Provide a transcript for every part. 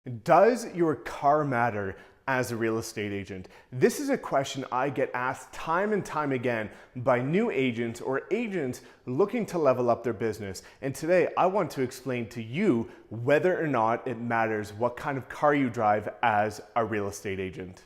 Does your car matter as a real estate agent? This is a question I get asked time and time again by new agents or agents looking to level up their business. And today I want to explain to you whether or not it matters what kind of car you drive as a real estate agent.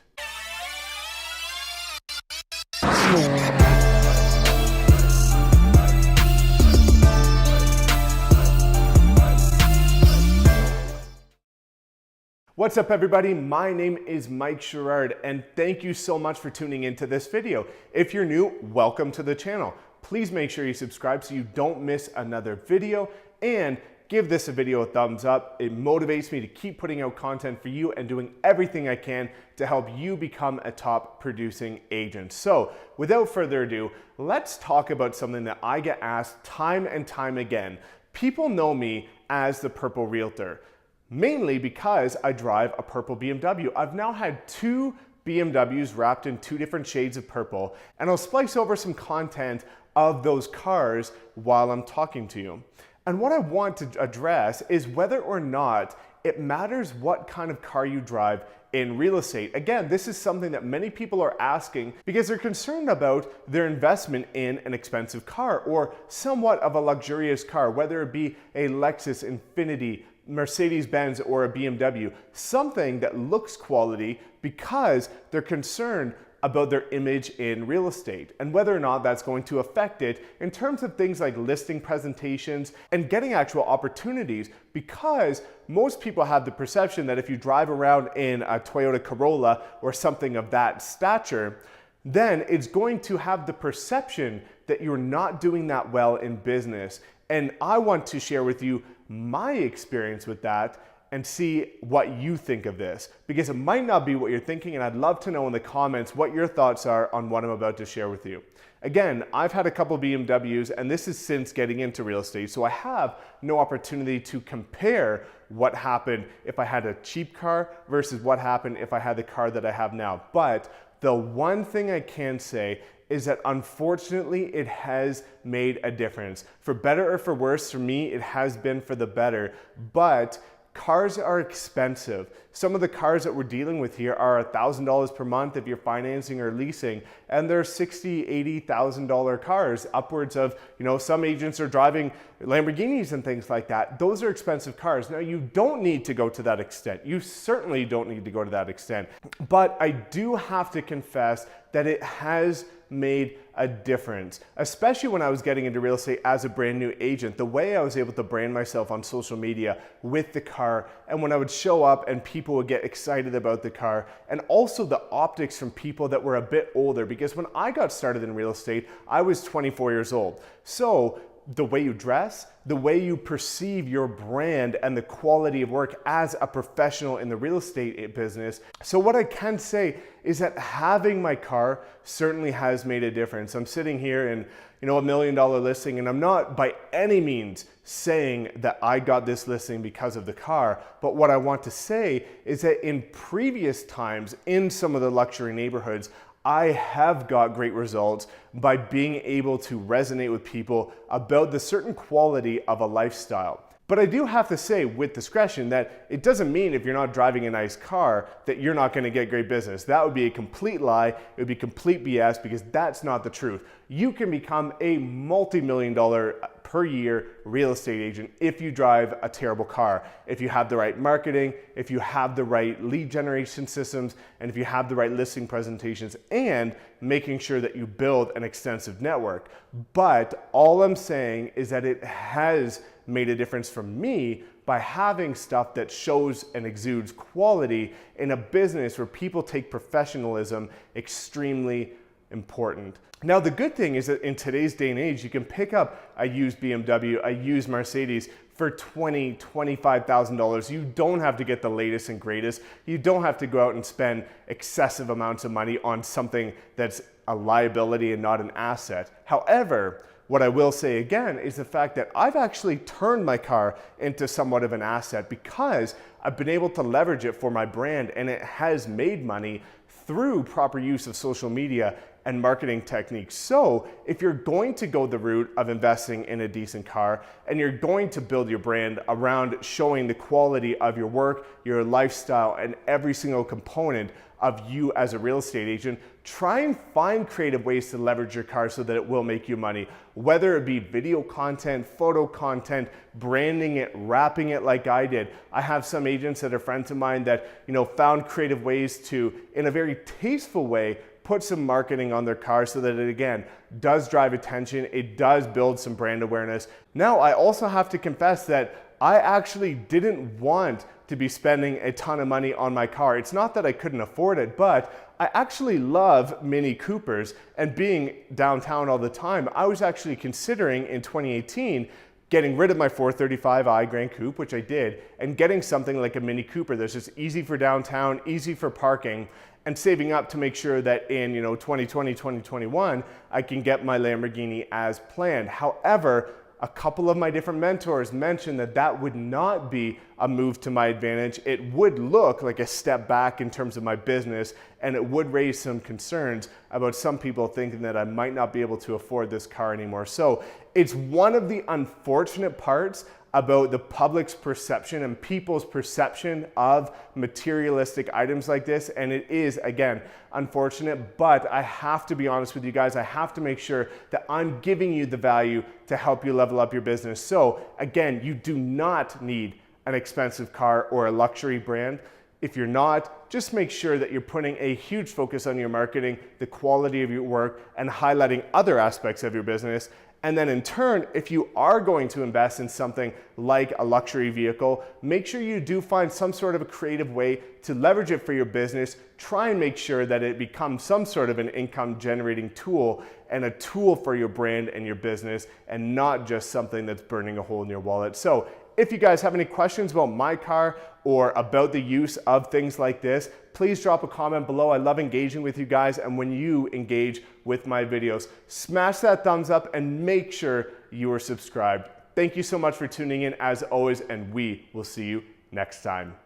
What's up everybody? My name is Mike Sherrard and thank you so much for tuning into this video. If you're new, welcome to the channel. Please make sure you subscribe so you don't miss another video and give this video a thumbs up. It motivates me to keep putting out content for you and doing everything I can to help you become a top producing agent. So without further ado, let's talk about something that I get asked time and time again. People know me as the Purple Realtor, mainly because I drive a purple BMW. I've now had two BMWs wrapped in two different shades of purple, and I'll splice over some content of those cars while I'm talking to you. And what I want to address is whether or not it matters what kind of car you drive in real estate. Again, this is something that many people are asking because they're concerned about their investment in an expensive car or somewhat of a luxurious car, whether it be a Lexus, Infiniti, Mercedes-Benz, or a BMW, something that looks quality because they're concerned about their image in real estate and whether or not that's going to affect it in terms of things like listing presentations and getting actual opportunities, because most people have the perception that if you drive around in a Toyota Corolla or something of that stature, then it's going to have the perception that you're not doing that well in business. And I want to share with you my experience with that and see what you think of this, because it might not be what you're thinking, and I'd love to know in the comments what your thoughts are on what I'm about to share with you. Again, I've had a couple BMWs, and this is since getting into real estate, so I have no opportunity to compare what happened if I had a cheap car versus what happened if I had the car that I have now. But the one thing I can say is that unfortunately it has made a difference. For better or for worse, for me it has been for the better, but cars are expensive. Some of the cars that we're dealing with here are $1,000 per month if you're financing or leasing, and they're $60,000, $80,000 cars, upwards of, some agents are driving Lamborghinis and things like that. Those are expensive cars. Now, you don't need to go to that extent. You certainly don't need to go to that extent, but I do have to confess that it has made a difference, especially when I was getting into real estate as a brand new agent. The way I was able to brand myself on social media with the car, and when I would show up and people would get excited about the car, and also the optics from people that were a bit older, because when I got started in real estate, I was 24 years old. So the way you dress, the way you perceive your brand, and the quality of work as a professional in the real estate business. So what I can say is that having my car certainly has made a difference. I'm sitting here in $1 million listing, and I'm not by any means saying that I got this listing because of the car, but what I want to say is that in previous times in some of the luxury neighborhoods, I have got great results by being able to resonate with people about the certain quality of a lifestyle. But I do have to say with discretion that it doesn't mean if you're not driving a nice car that you're not going to get great business. That would be a complete lie. It would be complete BS, because that's not the truth. You can become a multi-million-dollar per year real estate agent if you drive a terrible car, if you have the right marketing, if you have the right lead generation systems, and if you have the right listing presentations, and making sure that you build an extensive network. But all I'm saying is that it has made a difference for me by having stuff that shows and exudes quality in a business where people take professionalism extremely important. Now, the good thing is that in today's day and age, you can pick up a used BMW, a used Mercedes for $20,000, $25,000. You don't have to get the latest and greatest. You don't have to go out and spend excessive amounts of money on something that's a liability and not an asset. However, what I will say again is the fact that I've actually turned my car into somewhat of an asset because I've been able to leverage it for my brand, and it has made money through proper use of social media and marketing techniques. So if you're going to go the route of investing in a decent car and you're going to build your brand around showing the quality of your work, your lifestyle, and every single component of you as a real estate agent, try and find creative ways to leverage your car so that it will make you money. Whether it be video content, photo content, branding it, wrapping it like I did. I have some agents that are friends of mine that, found creative ways to, in a very tasteful way, put some marketing on their car so that it, again, does drive attention. It does build some brand awareness. Now, I also have to confess that I actually didn't want to be spending a ton of money on my car. It's not that I couldn't afford it, but I actually love Mini Coopers, and being downtown all the time, I was actually considering in 2018 getting rid of my 435i Grand Coupe, which I did, and getting something like a Mini Cooper that's just easy for downtown, easy for parking, and saving up to make sure that in 2020, 2021, I can get my Lamborghini as planned. However, a couple of my different mentors mentioned that that would not be a move to my advantage. It would look like a step back in terms of my business, and it would raise some concerns about some people thinking that I might not be able to afford this car anymore. So it's one of the unfortunate parts about the public's perception and people's perception of materialistic items like this. And it is, again, unfortunate, but I have to be honest with you guys. I have to make sure that I'm giving you the value to help you level up your business. So again, you do not need an expensive car or a luxury brand. If you're not, just make sure that you're putting a huge focus on your marketing, the quality of your work, and highlighting other aspects of your business. And then in turn, if you are going to invest in something like a luxury vehicle, make sure you do find some sort of a creative way to leverage it for your business. Try and make sure that it becomes some sort of an income generating tool and a tool for your brand and your business, and not just something that's burning a hole in your wallet. So if you guys have any questions about my car or about the use of things like this, please drop a comment below. I love engaging with you guys, and when you engage with my videos, smash that thumbs up and make sure you are subscribed. Thank you so much for tuning in as always, and we will see you next time.